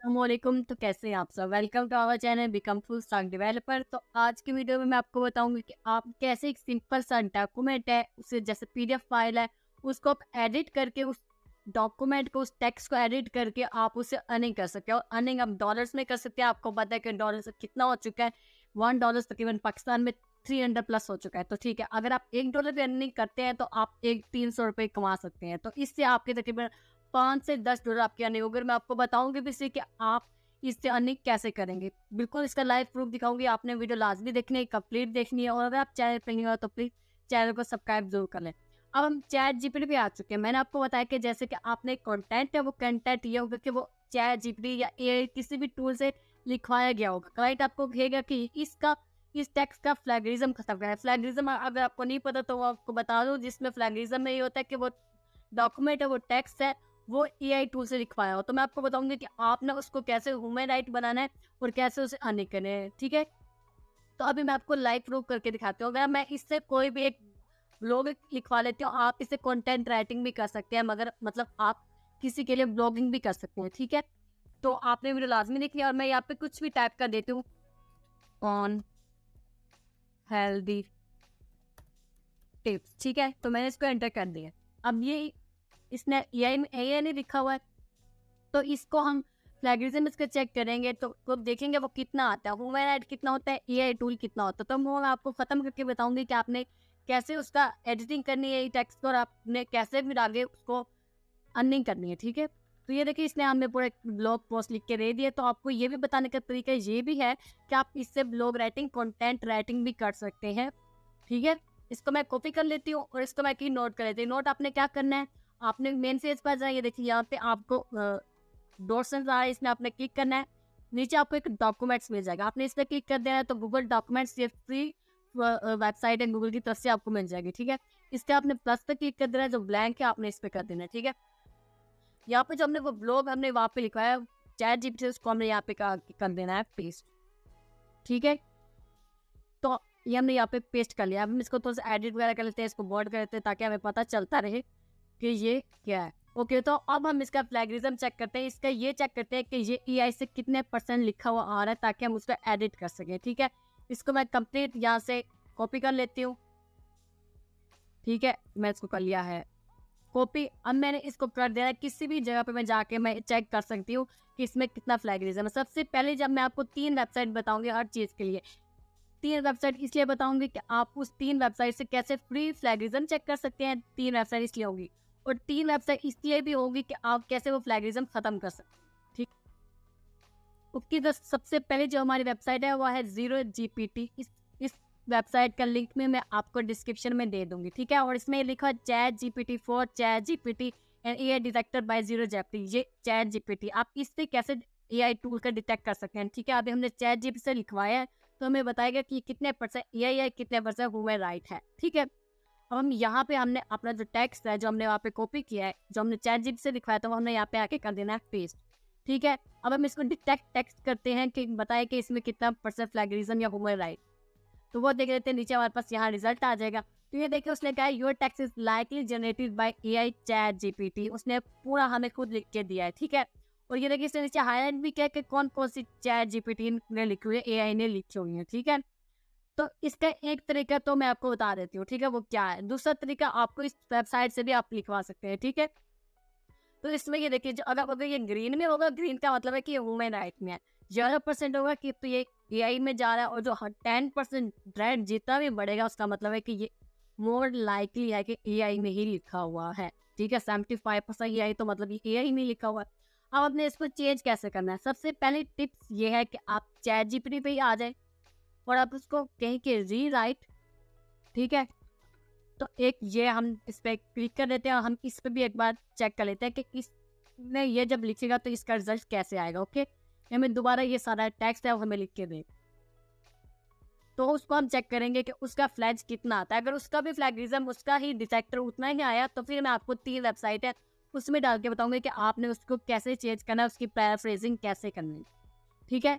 अस्सलामुअलैकुम। तो कैसे हैं आप सब? Welcome to our channel become full stack developer. तो आज की वीडियो में मैं आपको बताऊंगी कि आप कैसे एक सिंपल सा डॉक्यूमेंट है, उसे जैसे पीडीएफ फाइल है, उसको आप एडिट करके उस डॉक्यूमेंट को, उस टेक्स्ट को एडिट करके आप उसे अर्निंग कर सकते हैं। और अर्निंग आप डॉलर्स में कर सकते हैं। आपको पता है कि डॉलर से कितना हो चुका है, $1 तकरीबन पाकिस्तान में 300 प्लस हो चुका है। तो ठीक है, अगर आप $1 भी अर्निंग करते हैं तो आप 300 रुपये कमा सकते हैं। तो इससे आपके तकरीबन $5 से $10 आपकी अर्निंग होगी। मैं आपको बताऊंगी भी इससे कि आप इससे अर्निंग कैसे करेंगे। बिल्कुल इसका लाइव प्रूफ दिखाऊंगी। आपने वीडियो लाजमी देखनी है, कंप्लीट देखनी है। और अगर आप चैनल पर नहीं हो तो प्लीज चैनल को सब्सक्राइब जरूर कर लें। अब हम चैट जीपीटी पे आ चुके हैं। मैंने आपको बताया कि जैसे कि आपने कंटेंट है, वो कंटेंट ये होगा कि वो चैट जीपीटी या एआई किसी भी टूल से लिखवाया गया होगा। क्लाइंट आपको कहेगा कि इस टेक्स्ट का फ्लैगरिज्म खत्म करें। फ्लैगरिज्म अगर आपको नहीं पता तो वो आपको बता दूं, जिसमें फ्लैगरिज्म में ये होता है कि वो डॉक्यूमेंट है, वो टेक्स्ट है, वो एआई टूल से लिखवाया हो। तो मैं आपको बताऊंगी कि आपने उसको कैसे ह्यूमन राइट बनाना है और कैसे उसे अर्निंग करना है। ठीक है, तो अभी मैं आपको लाइव प्रूफ करके दिखाती हूँ। अगर मैं इससे कोई भी एक ब्लॉग लिखवा लेती हूँ, आप इसे कंटेंट राइटिंग भी कर सकते हैं, मगर मतलब आप किसी के लिए ब्लॉगिंग भी कर सकते हैं। ठीक है, तो आपने वीडियो लाजमी देखनी है। और मैं यहाँ पे कुछ भी टाइप कर देती हूँ, ऑन हेल्दी टिप्स। ठीक है, तो मैंने इसको एंटर कर दिया। अब ये इसने एआई ने लिखा हुआ है, तो इसको हम प्लेगरिज्म इसका चेक करेंगे तो देखेंगे वो कितना आता है, ह्यूमन राइट कितना होता है, एआई टूल कितना होता है। तो वो मैं आपको खत्म करके बताऊंगी कि आपने कैसे उसका एडिटिंग करनी है टेक्स्ट को, और आपने कैसे फिर आगे उसको अर्निंग करनी है। ठीक है, तो ये देखिए इसने हमें पूरा एक ब्लॉग पोस्ट लिख के दे दिया। तो आपको ये भी बताने का तरीका ये भी है कि आप इससे ब्लॉग राइटिंग, कंटेंट राइटिंग भी कर सकते हैं। ठीक है, इसको मैं कॉपी कर लेती हूँ और इसको मैं की नोट कर लेती हूँ। नोट आपने क्या करना है, आपने मेन पेज पर जाइए। देखिए यहाँ पे आपको डॉट्स नजर आ रहा है, इसमें आपने क्लिक करना है। नीचे आपको एक डॉक्यूमेंट्स मिल जाएगा, आपने इस पर क्लिक कर देना है। तो गूगल डॉक्यूमेंट्स ये फ्री वेबसाइट है, गूगल की तरफ से आपको मिल जाएगी। ठीक है, इसके आपने प्लस पे क्लिक कर देना है, जो ब्लैंक है आपने इस पे कर देना है। ठीक है, यहाँ पे जो हमने वो ब्लॉग हमने वहाँ पे लिखा है चैट जीपीटी से, उसको हमने यहाँ पे कर देना है पेस्ट। ठीक है, तो ये हमने यहाँ पे पेस्ट कर लिया। अब हम इसको थोड़ा सा एडिट वगैरह कर लेते हैं, इसको बोल्ड कर लेते हैं ताकि हमें पता चलता रहे कि ये क्या है। ओके, तो अब हम इसका प्लेगरिज्म चेक करते हैं। इसका ये चेक करते हैं कि ये एआई से कितने % लिखा हुआ आ रहा है, ताकि हम उसको एडिट कर सकें। ठीक है, इसको मैं कंप्लीट यहाँ से कॉपी कर लेती हूँ। ठीक है, मैं इसको कर लिया है कॉपी। अब मैंने इसको कर दिया है, किसी भी जगह पे मैं जाके मैं चेक कर सकती हूँ कि इसमें कितना फ्लैगरिज्म है। सबसे पहले जब मैं आपको 3 वेबसाइट बताऊंगी हर चीज़ के लिए। 3 वेबसाइट इसलिए बताऊंगी कि आप उस 3 वेबसाइट से कैसे फ्री फ्लैगरिज्म चेक कर सकते हैं। 3 वेबसाइट इसलिए होगी, और 3 वेबसाइट इसलिए भी होगी कि आप कैसे वो फ्लैगरिज्म खत्म कर सकते हैं। ठीक, उसकी जो सबसे पहले जो हमारी वेबसाइट है वो है जीरो जीपीटी। इस वेबसाइट का लिंक में मैं आपको डिस्क्रिप्शन में दे दूंगी। ठीक है, और इसमें लिखा है chat GPT for chat GPT and AI detector by zero GPT. ये चैट जीपीटी आप इससे कैसे एआई टूल का डिटेक्ट कर सकते हैं। ठीक है, अभी हमने चैट जीपीटी से लिखवाया है, तो हमें बताएगा कि कितने % एआई है, कितने % ह्यूमन राइट है। ठीक है, अब हम यहाँ पे हमने अपना जो टेक्स्ट है जो हमने वहाँ पे कॉपी किया है, जो हमने चैट जीपीटी से लिखवाया था, वो हमने यहाँ पे आके कर देना है पेस्ट। ठीक है, अब हम इसको डिटेक्ट टेक्स्ट करते हैं कि बताए कि इसमें कितना % फ्लैगरिज्म या ह्यूमन राइट। तो वो देख लेते हैं, नीचे हमारे पास यहाँ रिजल्ट आ जाएगा। तो ये देखिए उसने कहा है your text is likely generated by AI chat GPT. उसने पूरा हमें खुद लिख के दिया है। ठीक है, और ये देखिए इसने नीचे हाईलाइट भी किया कि कौन कौन सी चैट जीपीटी ने लिखी हुई है, एआई ने लिखी हुई है। ठीक है, तो इसका एक तरीका तो मैं आपको बता देती हूँ। ठीक है, वो क्या है। दूसरा तरीका आपको इस वेबसाइट से भी आप लिखवा सकते हैं। ठीक है, तो इसमें ये देखिए, जो अगर अगर ये ग्रीन में होगा, ग्रीन का मतलब है कि ये ह्यूमन राइट में है। 0% होगा कि तो ये एआई में जा रहा है, और जो 10% रेड जितना भी बढ़ेगा उसका मतलब है कि ये मोर लाइकली है कि एआई में ही लिखा हुआ है। ठीक है, 75% एआई तो मतलब ये एआई में लिखा हुआ है। अब आपने इसको चेंज कैसे करना है, सबसे पहले टिप्स ये है कि आप चैट जीपीटी पे ही आ जाए और आप उसको कहीं के री राइट। ठीक है, तो एक ये हम इस पर क्लिक कर देते हैं, और हम इस पर भी एक बार चेक कर लेते हैं कि इसमें ये जब लिखेगा तो इसका रिजल्ट कैसे आएगा। ओके, हमें दोबारा ये सारा टेक्स्ट है वो हमें लिख के दे, तो उसको हम चेक करेंगे कि उसका फ्लैग कितना आता है। अगर उसका भी फ्लैगरिज्म, उसका ही डिटेक्टर उतना ही आया, तो फिर मैं आपको 3 वेबसाइट है उसमें डाल के बताऊंगी कि आपने उसको कैसे चेंज करना है, उसकी पैराफ्रेजिंग कैसे करनी है। ठीक है,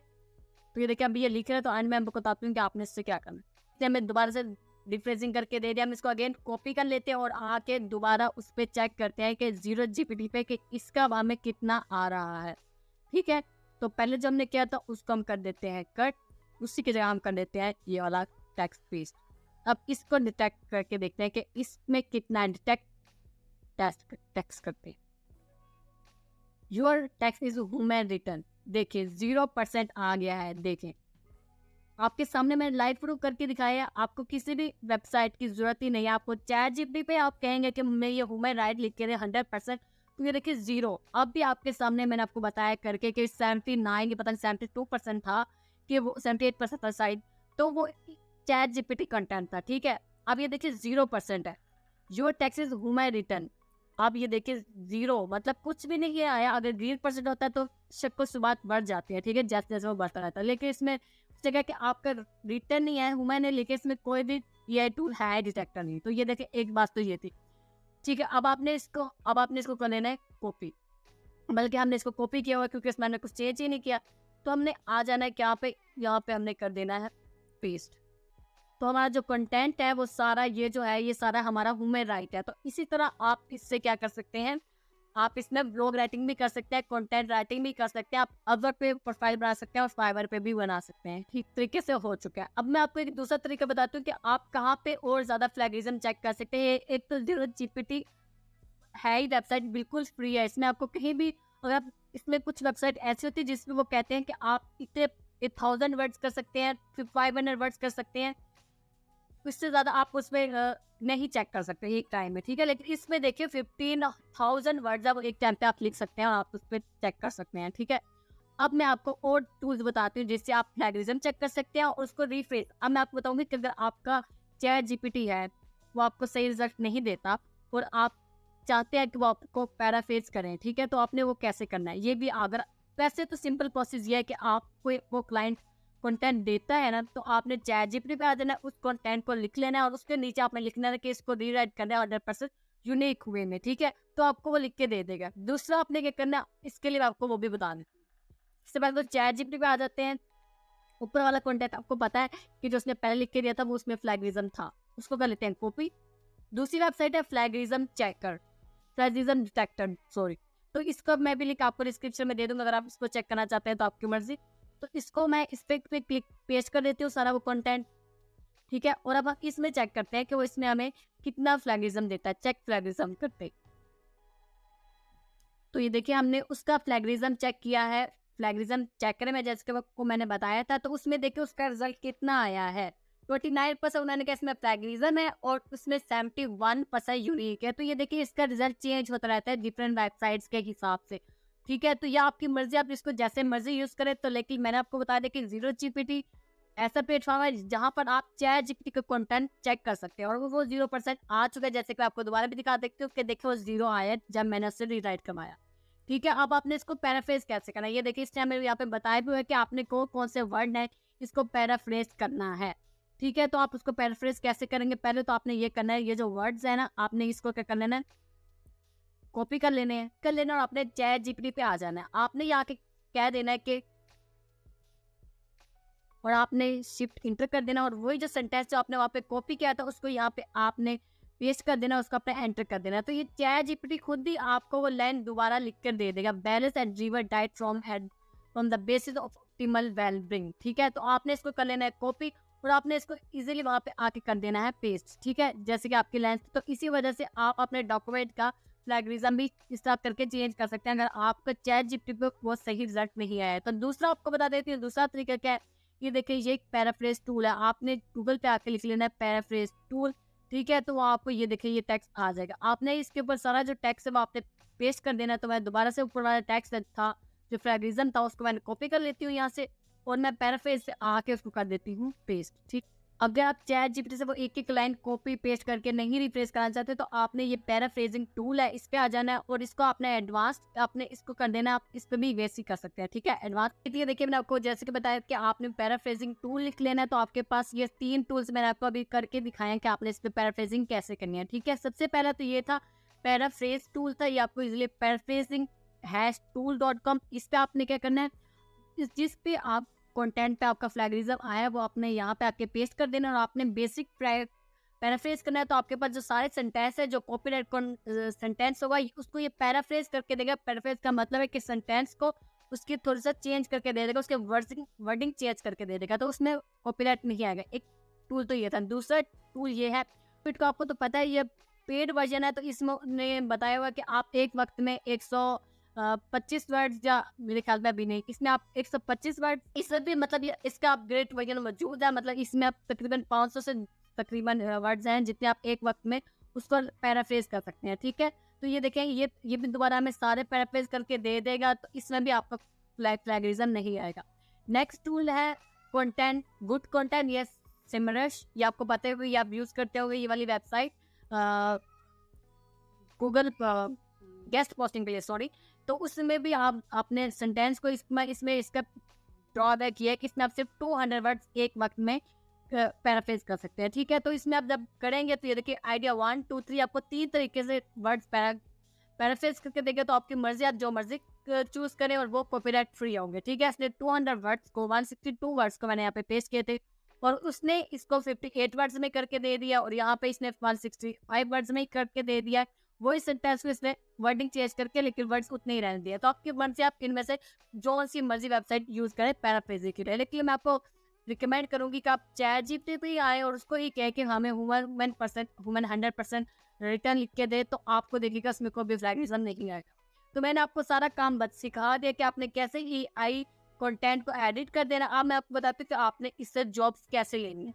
तो ये देखिए अभी ये लिख रहे हैं, तो एंड में आपको बताती हूँ कि आपने इससे क्या करना है। हमें दोबारा से रिफ्रेशिंग करके दे दिया। हम इसको अगेन कॉपी कर लेते हैं और आके दोबारा उस पर चेक करते हैं कि जीरो जीपीटी पे कि इसका हमें कितना आ रहा है। ठीक है, तो पहले जो हमने किया था उसको हम कर देते हैं कट, उसी की जगह हम कर देते हैं ये वाला टेक्स्ट पेस्ट। अब इसको डिटेक्ट करके देखते हैं कि इसमें कितना डिटेक्ट टेक्स्ट करते हैं। Your text is human return, देखिए 0% आ गया है। देखें आपके सामने मैंने लाइव प्रूफ करके दिखाया है, आपको किसी भी वेबसाइट की जरूरत ही नहीं है। आपको चैट जीपीटी पे आप कहेंगे कि मैं ये ह्यूमन राइट लिख के दे 100%, तो ये देखिए 0। अब भी आपके सामने मैंने आपको बताया करके कि 79 पता नहीं 72% था कि वो 78% था शायद, तो वो चैट जीपीटी कंटेंट था। ठीक है, अब ये देखिए 0% है। Your text is human return, अब ये देखिए 0 मतलब कुछ भी नहीं आया। अगर 0% होता है तो शक को शुरुआत बढ़ जाती है, ठीक है, जैसे जैसे वो बढ़ता रहता है। लेकिन इसमें उस जगह कि आपका रिटर्न नहीं है ह्यूमन है, लेकिन इसमें कोई भी ये टूल है डिटेक्टर नहीं। तो ये देखिए एक बात तो ये थी। ठीक है, अब आपने इसको कर लेना है कॉपी, बल्कि हमने इसको कॉपी किया हुआ है क्योंकि इसमें हमने कुछ चेंज ही नहीं किया। तो हमने आ जाना है क्या पे, यहाँ पे हमने कर देना है पेस्ट। तो हमारा जो कंटेंट है वो सारा ये जो है ये सारा हमारा ह्यूमन राइट है। तो इसी तरह आप इससे क्या कर सकते हैं, आप इसमें ब्लॉग राइटिंग भी कर सकते हैं, कंटेंट राइटिंग भी कर सकते हैं, आप अपवर्क पे प्रोफाइल बना सकते हैं और फाइवर पे भी बना सकते हैं। ठीक तरीके से हो चुका है। अब मैं आपको एक दूसरा तरीका बताती हूँ कि आप कहाँ पे और ज़्यादा फ्लैगिज्म चेक कर सकते हैं। एक तो जीपीटी है ही वेबसाइट बिल्कुल फ्री है, इसमें आपको कहीं भी अगर आप इसमें कुछ वेबसाइट ऐसी होती है जिसमें वो कहते हैं कि आप इतने 1000 वर्ड्स कर सकते हैं, 500 वर्ड्स कर सकते हैं, इससे ज़्यादा आप उसमें नहीं चेक कर सकते एक टाइम में। ठीक है, लेकिन इसमें देखिए 15,000 वर्ड्स आप एक टाइम पे आप लिख सकते हैं और आप उस पर चेक कर सकते हैं। ठीक है, अब मैं आपको और टूल्स बताती हूँ जिससे आप प्लेगरिज्म चेक कर सकते हैं और उसको रिफ्रेश। अब मैं आपको बताऊंगी कि अगर आपका चैट जीपीटी है वो आपको सही रिजल्ट नहीं देता और आप चाहते हैं कि वो आपको पैराफ्रेज करें, ठीक है, तो आपने वो कैसे करना है ये भी। अगर वैसे तो सिंपल प्रोसेस ये है कि आपको वो क्लाइंट कंटेंट देता है ना, तो आपने चैट जीपीटी पे आ जाना है, उस कंटेंट को लिख लेना है और उसके नीचे आपने लिखना है कि इसको रीराइट करना है 100% यूनिक वे में। ठीक है, तो आपको वो लिख के दे देगा। दूसरा आपने क्या करना है, इसके लिए आपको वो भी बता दें। इससे पहले तो चैट जीपीटी पे आ जाते हैं। ऊपर वाला कंटेंट आपको पता है कि जो उसने पहले लिख के दिया था वो उसमें फ्लैगिज्म था, उसको कर लेते हैं कॉपी। दूसरी वेबसाइट है फ्लैगिज्म चेकर, फ्लैगिज्म डिटेक्टर सॉरी, तो इसको मैं भी लिंक आपको डिस्क्रिप्शन में दे दूंगा, अगर आप इसको चेक करना चाहते हैं तो आपकी मर्जी। तो इसको मैं इस पे क्लिक पेस्ट कर देती हूँ सारा वो कंटेंट। ठीक है, और अब हम इसमें चेक करते हैं कि वो इसमें हमें कितना फ्लैगिज्म देता है। चेक फ्लैगिज्म करते, तो ये देखिए हमने उसका फ्लैगिज्म चेक किया है। फ्लैगिज्म चेकर में जैसे को मैंने बताया था, तो उसमें देखिए उसका रिजल्ट कितना आया है। 29% उन्होंने कहा इसमें फ्लैगिज्म है और उसमें 71% यूनिक है। तो ये देखिए इसका रिजल्ट चेंज होता रहता है डिफरेंट वेबसाइट्स के हिसाब से। ठीक है, तो यह आपकी मर्जी, आप इसको जैसे मर्जी यूज करें। तो लेकिन मैंने आपको बताया देखिए जीरो जीपीटी ऐसा प्लेटफॉर्म है जहां पर आप चैट जीपीटी का कंटेंट चेक कर सकते हैं और वो 0% आ चुका है। जैसे कि आपको दोबारा भी दिखा देखते हो कि देखिए वो 0 आया जब मैंने उससे रीराइट करवाया। ठीक है, अब आपने इसको पैराफ्रेज कैसे करना है ये देखिए इस टाइम मेरे यहाँ पे बताया भी हुआ है कि आपने कौन से वर्ड है इसको पैराफ्रेज करना है। ठीक है, तो आप उसको पैराफ्रेज कैसे करेंगे, पहले तो आपने ये करना है, ये जो वर्ड्स है ना आपने इसको क्या कर लेना है, कॉपी कर लेना और आपने चैट जीपीटी पे आ जाना है। आपने यहाँ के कह देना है कि और आपने शिफ्ट इंटर कर देना और वही जो सेंटेंस जो आपने वहाँ पे कॉपी किया था उसको यहाँ पे आपने पेस्ट कर देना, उसको अपने एंटर कर देना। तो ये चैट जीपीटी खुद ही आपको वो लाइन दोबारा लिख कर दे देगा, balance and river diet from the basis of optimal wellbeing. ठीक है, तो आपने इसको कर लेना है कॉपी और आपने इसको इजीली वहाँ पे आके कर देना है पेस्ट। ठीक है, जैसे कि आपकी लाइन, तो इसी वजह से आप अपने डॉक्यूमेंट का प्लेगरिज्म भी इस तरह करके चेंज कर सकते हैं अगर आपका चैट जीपीटी पे वो सही रिजल्ट नहीं आया है। तो दूसरा आपको बता देती हूँ, दूसरा तरीका क्या है, ये देखिए ये एक पैराफ्रेज टूल है। आपने गूगल पे आके लिख लेना है पैराफ्रेज टूल। ठीक है, तो वो आपको ये देखिए ये टेक्स्ट आ जाएगा। आपने इसके ऊपर सारा जो टेक्स्ट है वो आपने पेस्ट कर देना है। तो मैं दोबारा से ऊपर वाला टेक्स्ट था जो फ्लैगिज्म था उसको मैंने कॉपी कर लेती हूँ यहाँ से और मैं पैराफ्रेज से आके उसको कर देती हूँ पेस्ट। ठीक, अगर आप चैट जीपीटी से वो एक एक लाइन कॉपी पेस्ट करके नहीं रिफ्रेश कराना चाहते तो आपने ये पैराफ्रेजिंग टूल है इस पे आ जाना है और इसको आपने एडवांस आपने इसको कर देना, आप इस पे भी वैसे ही कर सकते हैं। ठीक है, एडवांस देखिए मैंने आपको जैसे कि बताया कि आपने पैराफ्रेजिंग टूल लिख लेना है। तो आपके पास ये 3 टूल्स मैंने आपको अभी करके दिखाया कि आपने इस पे पैराफ्रेजिंग कैसे करनी है। ठीक है, सबसे पहला तो ये था पैराफ्रेज टूल था, ये आपको इजिली पैराफ्रेजिंग tool.com, इस पे आपने क्या करना है, जिस पे आप कंटेंट पे आपका फ्लैगिज्म आया है वो आपने यहाँ पे आके पेस्ट कर देना और आपने बेसिक पैराफ्रेज करना है। तो आपके पास जो सारे सेंटेंस है जो कॉपीराइट सेंटेंस होगा उसको ये पैराफ्रेज करके देगा। पैराफ्रेज का मतलब है कि सेंटेंस को उसकी थोड़ा सा चेंज करके दे देगा, उसके वर्डिंग चेंज करके दे देगा, तो उसमें कॉपीराइट नहीं आएगा। एक टूल तो ये था। दूसरा टूल ये है फिट का, आपको तो पता है ये पेड वर्जन है, तो इसमें ने बताया हुआ कि आप एक वक्त में 125 वर्ड्स, या मेरे ख्याल में अभी नहीं, इसमें आप 125 वर्ड, इसमें भी मतलब ये इसका अपग्रेड वर्जन मौजूद है, मतलब इसमें आप तकरीबन 500 से तकरीबन वर्ड्स हैं जितने आप एक वक्त में उसको पैराफ्रेज कर सकते हैं, ठीक है। तो ये देखें, ये भी दोबारा हमें सारे पैराफ्रेज करके दे देगा, तो इसमें भी आपका प्लेगरिज्म नहीं आएगा। नेक्स्ट टूल है कंटेंट, गुड कंटेंट। ये सिमरश, ये आपको पता है, ये आप यूज़ करते होंगे ये वाली वेबसाइट गूगल गेस्ट पोस्टिंग के लिए, सॉरी। तो उसमें भी आप अपने सेंटेंस को इसमें इसका ड्रॉबैक ये है कि इसमें आप सिर्फ 200 वर्ड्स एक वक्त में पैराफ्रेज कर सकते हैं, ठीक है। तो इसमें आप जब करेंगे तो ये देखिए आइडिया 1 2 3 आपको 3 तरीके से वर्ड्स पैराफ्रेज करके देंगे, तो आपकी मर्जी, आप जो मर्जी चूज करें और वो कॉपीराइट फ्री होंगे, ठीक है। इसने 200 वर्ड्स को 162 वर्ड्स को मैंने यहाँ पे पेस्ट किए थे, और उसने इसको 58 वर्ड्स में करके दे दिया, और यहाँ पे इसने 165 वर्ड्स में ही करके दे दिया। वही सेंटेंस को इसने वर्डिंग चेंज करके लेकिन वर्ड्स उतने ही रहने दिया। तो आपकी मन से आप इनमें से जो सी मर्जी वेबसाइट यूज करें पैराफ्रेजिंग के लिए, लेकिन मैं आपको रिकमेंड करूंगी कि आप ChatGPT पे ही आए और उसको ही कह के हमें ह्यूमन 100% रिटर्न लिख के दे, तो आपको देखिएगा उसमें कोई भी प्लेगरिज्म नहीं आएगा। तो मैंने आपको सारा काम बस सिखा दिया कि आपने कैसे AI कंटेंट को एडिट कर देना। अब मैं आपको बताती हूँ कि आपने इससे जॉब्स कैसे लेनी है।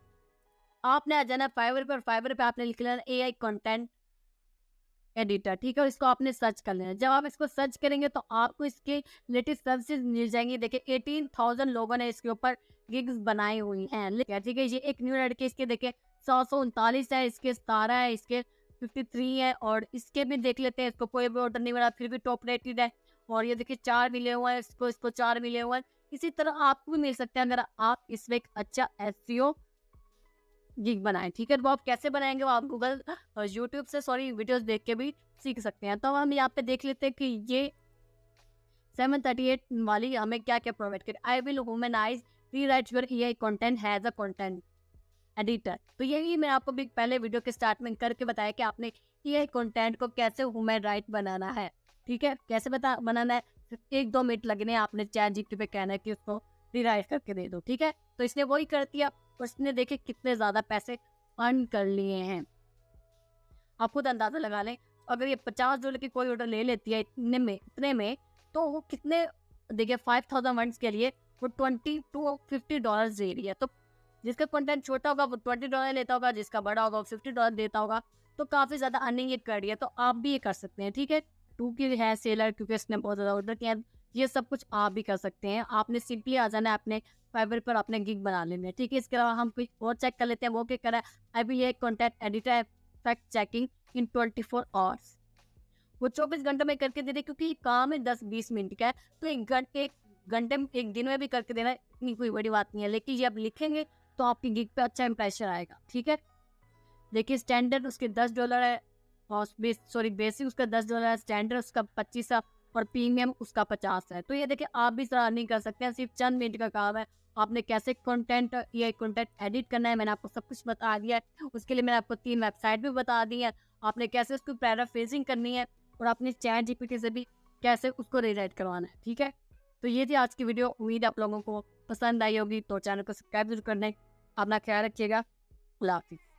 आपने आ जाना फाइवर पर, फाइवर पे आपने लिख लेना AI कंटेंट एडिटर, ठीक है, और इसको आपने सर्च कर लेना। जब आप इसको सर्च करेंगे तो आपको इसके लेटेस्ट सर्विसेज मिल जाएंगी। देखिए 18,000 लोगों ने इसके ऊपर गिग्स बनाई हुई हैं, ठीक है। ये एक न्यू लड़के इसके देखिए 139 है, इसके 17 है, इसके 53 है, और इसके भी देख लेते हैं, इसको कोई भी ऑर्डर नहीं मिला फिर भी टॉप रेटेड है, और ये देखिए 4 मिले हुए हैं, इसको 4 मिले हुए हैं। इसी तरह आपको भी मिल सकते हैं अगर आप इसमें एक अच्छा SEO गिग बनाएं, ठीक है। तो आप कैसे बनाएंगे वो आप गूगल यूट्यूब से वीडियोस देख के भी सीख सकते हैं। तो हम यहाँ पे देख लेते हैं कि ये 738 वाली हमें क्या क्या प्रोवाइड करे। I will humanise rewrite your AI content has a content editor. तो यही मैं आपको भी पहले वीडियो के स्टार्ट में करके बताया कि आपने AI कंटेंट को कैसे ह्यूमन राइट बनाना है, ठीक है। कैसे बनाना है, सिर्फ 1-2 मिनट लगने हैं, आपने ChatGPT पे कहना है कि उसको रीराइट करके दे दो, ठीक है। तो इसने वही कर दिया, उसने देखे कितने ज़्यादा पैसे अर्न कर लिए हैं। आप खुद अंदाज़ा लगा लें, अगर ये $50 की कोई ऑर्डर ले लेती है इतने में, तो वो कितने, देखिए 5,000 वर्ड्स के लिए वो $20 to $50 दे रही है। तो जिसका कंटेंट छोटा होगा वो $20 लेता होगा, जिसका बड़ा होगा वो $50 देता होगा। तो काफ़ी ज़्यादा अर्निंग ये कर रही है, तो आप भी ये कर सकते हैं, ठीक है। 2 की है सेलर, क्योंकि इसने बहुत ज़्यादा ऑर्डर किया, ये सब कुछ आप भी कर सकते हैं। आपने सिंपली आ जाना है अपने फाइवर पर, अपने गिग बना लेने, ठीक है। इसके अलावा हम कुछ और चेक कर लेते हैं, वो क्या करा है। अभी ये content editor fact checking in 24 hours, वो 24 घंटे में करके दे दे, क्योंकि ये काम है 10-20 मिनट का है, तो एक घंटे में, एक दिन में भी करके देना इतनी कोई बड़ी बात नहीं है। लेकिन ये आप लिखेंगे तो आपकी गिग पे अच्छा इंप्रेशन आएगा, ठीक है। देखिए स्टैंडर्ड उसके $10 है, और बेसिक उसका $10 है, स्टैंडर्ड उसका 25 है, और प्रीमियम उसका 50 है। तो ये देखिए आप भी अर्निंग कर सकते हैं, सिर्फ चंद मिनट का काम है। आपने कैसे ये कंटेंट एडिट करना है मैंने आपको सब कुछ बता दिया है। उसके लिए मैंने आपको 3 वेबसाइट भी बता दी है, आपने कैसे उसको पैराफ्रेजिंग करनी है, और आपने ChatGPT से भी कैसे उसको रीराइट करवाना है, ठीक है। तो ये थी आज की वीडियो, उम्मीद है आप लोगों को पसंद आई होगी। तो चैनल को सब्सक्राइब जरूर करना है। अपना ख्याल रखिएगा। अल्लाह हाफिज़।